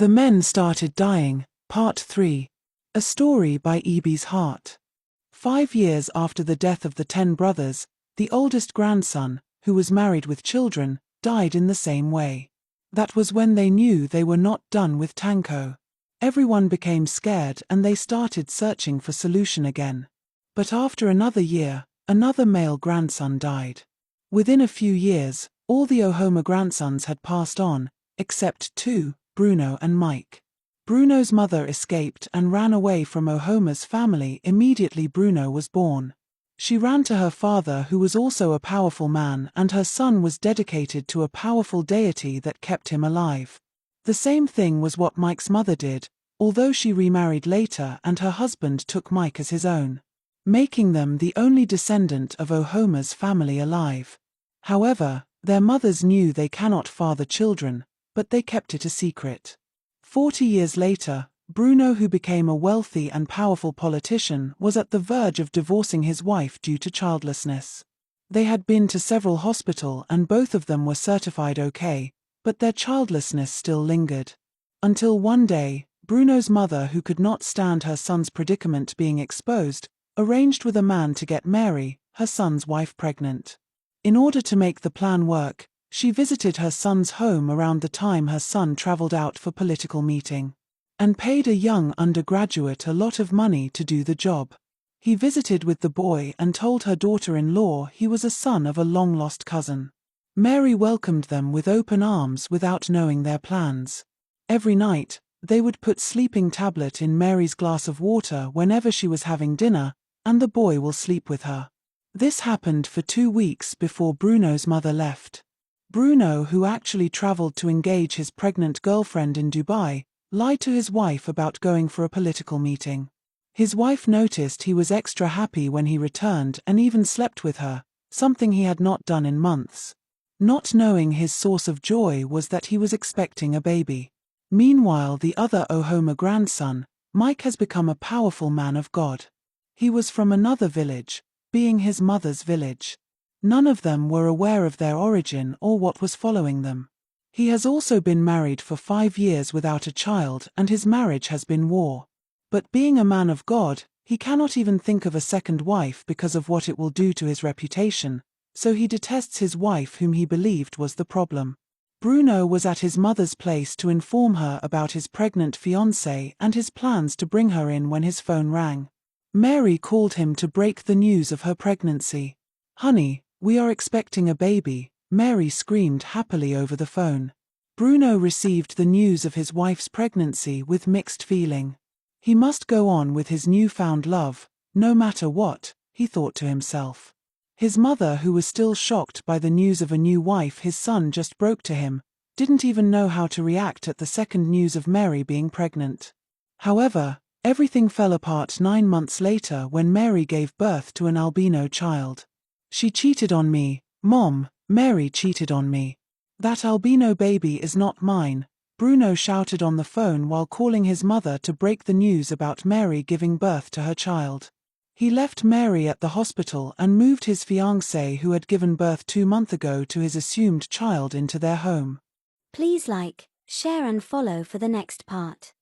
The Men Started Dying, Part 3. A story by Eby's Heart. 5 years after the death of the 10 brothers, the oldest grandson, who was married with children, died in the same way. That was when they knew they were not done with Tanko. Everyone became scared and they started searching for solution again. But after another year, another male grandson died. Within a few years, all the Ohoma grandsons had passed on, except 2, Bruno and Mike. Bruno's mother escaped and ran away from Ohoma's family immediately Bruno was born. She ran to her father, who was also a powerful man, and her son was dedicated to a powerful deity that kept him alive. The same thing was what Mike's mother did, although she remarried later and her husband took Mike as his own, making them the only descendant of Ohoma's family alive. However, their mothers knew they cannot father children, but they kept it a secret. 40 years later, Bruno, who became a wealthy and powerful politician, was at the verge of divorcing his wife due to childlessness. They had been to several hospitals and both of them were certified okay, but their childlessness still lingered. Until one day, Bruno's mother, who could not stand her son's predicament being exposed, arranged with a man to get Mary, her son's wife, pregnant. In order to make the plan work, she visited her son's home around the time her son traveled out for political meeting, and paid a young undergraduate a lot of money to do the job. He visited with the boy and told her daughter-in-law he was a son of a long-lost cousin. Mary welcomed them with open arms without knowing their plans. Every night, they would put sleeping tablet in Mary's glass of water whenever she was having dinner, and the boy will sleep with her. This happened for 2 weeks before Bruno's mother left. Bruno, who actually traveled to engage his pregnant girlfriend in Dubai, lied to his wife about going for a political meeting. His wife noticed he was extra happy when he returned and even slept with her, something he had not done in months. Not knowing his source of joy was that he was expecting a baby. Meanwhile, the other Ohoma grandson, Mike, has become a powerful man of God. He was from another village, being his mother's village. None of them were aware of their origin or what was following them. He has also been married for 5 years without a child and his marriage has been war. But being a man of God, he cannot even think of a second wife because of what it will do to his reputation, so he detests his wife, whom he believed was the problem. Bruno was at his mother's place to inform her about his pregnant fiancée and his plans to bring her in when his phone rang. Mary called him to break the news of her pregnancy. "Honey, we are expecting a baby," Mary screamed happily over the phone. Bruno received the news of his wife's pregnancy with mixed feeling. He must go on with his newfound love, no matter what, he thought to himself. His mother, who was still shocked by the news of a new wife his son just broke to him, didn't even know how to react at the second news of Mary being pregnant. However, everything fell apart 9 months later when Mary gave birth to an albino child. "She cheated on me, Mom, Mary cheated on me. That albino baby is not mine," Bruno shouted on the phone while calling his mother to break the news about Mary giving birth to her child. He left Mary at the hospital and moved his fiancée, who had given birth 2 months ago to his assumed child, into their home. Please like, share and follow for the next part.